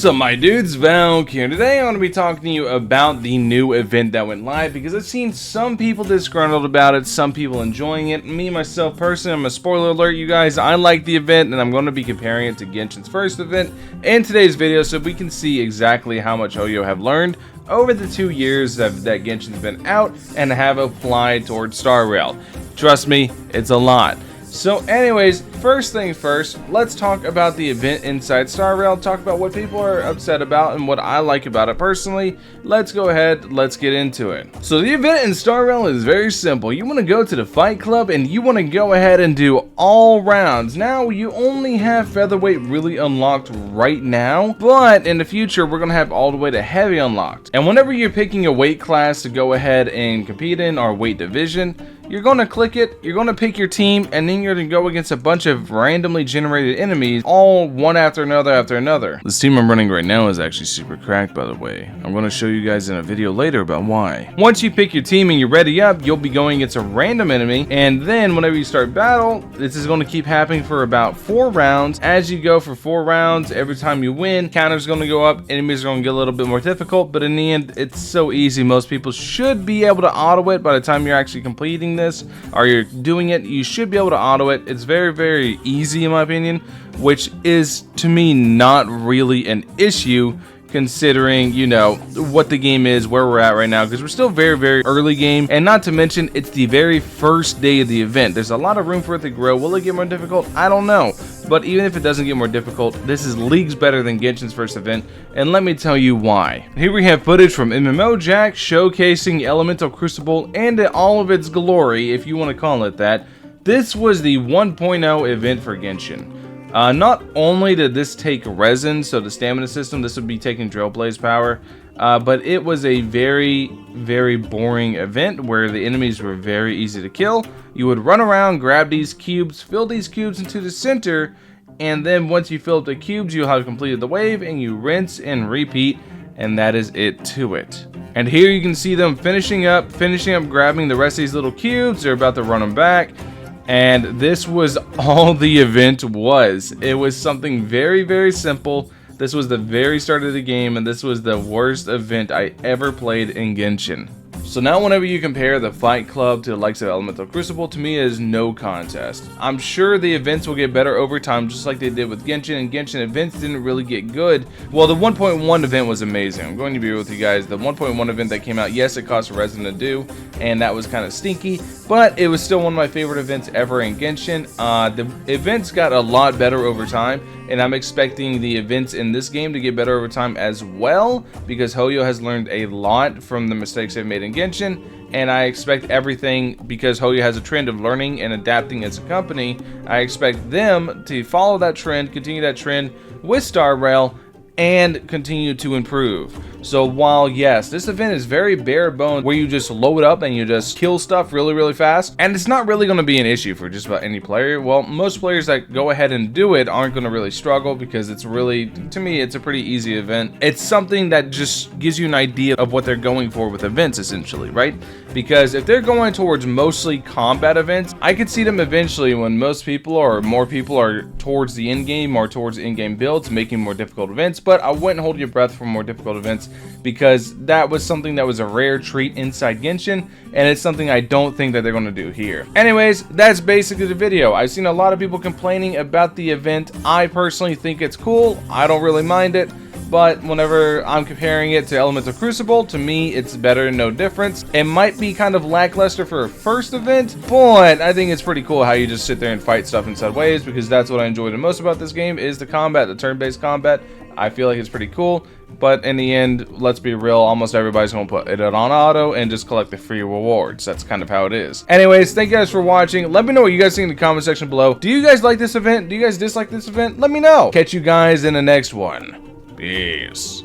What's up, my dudes? Valkyrja. Today I want to be talking to you about the new event that went live because I've seen some people disgruntled about it, some people enjoying it. Me, myself, personally, I'm a spoiler alert, you guys. I like the event and I'm going to be comparing it to Genshin's first event in today's video so we can see exactly how much Hoyo have learned over the 2 years that Genshin's been out and have applied towards starrail. Trust me, it's a lot. So anyways, first things first, let's talk about the event inside starrail, talk about what people are upset about and what I like about it personally. Let's go ahead, let's get into it. So the event in starrail is very simple. You want to go to the fight club and you want to go ahead and do all rounds. Now, you only have featherweight really unlocked right now, but in the future, we're going to have all the way to heavy unlocked. And whenever you're picking a weight class to go ahead and compete in, or weight division, you're going to click it, you're going to pick your team, and then you're going to go against a bunch of randomly generated enemies, all one after another. This team I'm running right now is actually super cracked, by the way. I'm going to show you guys in a video later about why. Once you pick your team and you're ready up, you'll be going against a random enemy, and then whenever you start battle, this is going to keep happening for about 4 rounds. As you go for 4 rounds, every time you win, counter's going to go up, enemies are going to get a little bit more difficult, but in the end, it's so easy. Most people should be able to auto it by the time you're actually completing this, or you're doing it. You should be able to auto it. It's very easy in my opinion, which is to me not really an issue considering, you know, what the game is, where we're at right now, because we're still very early game, and not to mention it's the very first day of the event. There's a lot of room for it to grow. Will it get more difficult? I don't know, but even if it doesn't get more difficult, this is leagues better than Genshin's first event, and let me tell you why. Here we have footage from MMO Jack showcasing Elemental Crucible and all of its glory, if you want to call it that. This was the 1.0 event for Genshin. Not only did this take resin, so the stamina system, this would be taking drill blaze power, but it was a very boring event where the enemies were very easy to kill. You would run around, grab these cubes, fill these cubes into the center, and then once you fill up the cubes, you'll have completed the wave, and you rinse and repeat, and that is it to it. And here you can see them finishing up, grabbing the rest of these little cubes. They're about to run them back. And this was all the event was. It was something very simple. This was the very start of the game, and this was the worst event I ever played in Genshin. So now whenever you compare the Fight Club to the likes of Elemental Crucible, to me it is no contest. I'm sure the events will get better over time, just like they did with Genshin, and Genshin events didn't really get good. Well, the 1.1 event was amazing. I'm going to be real with you guys. The 1.1 event that came out, yes, it cost resin to do, and that was kind of stinky, but it was still one of my favorite events ever in Genshin. The events got a lot better over time, and I'm expecting the events in this game to get better over time as well, because Hoyo has learned a lot from the mistakes they've made in Genshin, and I expect everything, because Hoyo has a trend of learning and adapting as a company. I expect them to follow that trend, continue that trend with starrail, and continue to improve. So while yes, this event is very bare bones, where you just load up and you just kill stuff really fast, and it's not really going to be an issue for just about any player. Well, most players that go ahead and do it aren't going to really struggle, because it's really, to me, it's a pretty easy event. It's something that just gives you an idea of what they're going for with events, essentially, right? Because if they're going towards mostly combat events, I could see them eventually, when most people or more people are towards the end game or towards in-game builds, making more difficult events. But I wouldn't hold your breath for more difficult events, because that was something that was a rare treat inside Genshin, and it's something I don't think that they're going to do here. Anyways, that's basically the video. I've seen a lot of people complaining about the event. I personally think it's cool. I don't really mind it. But whenever I'm comparing it to Elemental Crucible, to me, it's better, no difference. It might be kind of lackluster for a first event, but I think it's pretty cool how you just sit there and fight stuff inside waves, because that's what I enjoy the most about this game, is the combat, the turn-based combat. I feel like it's pretty cool, but in the end, let's be real, almost everybody's gonna put it on auto and just collect the free rewards. That's kind of how it is. Anyways, thank you guys for watching. Let me know what you guys think in the comment section below. Do you guys like this event? Do you guys dislike this event? Let me know. Catch you guys in the next one. Peace.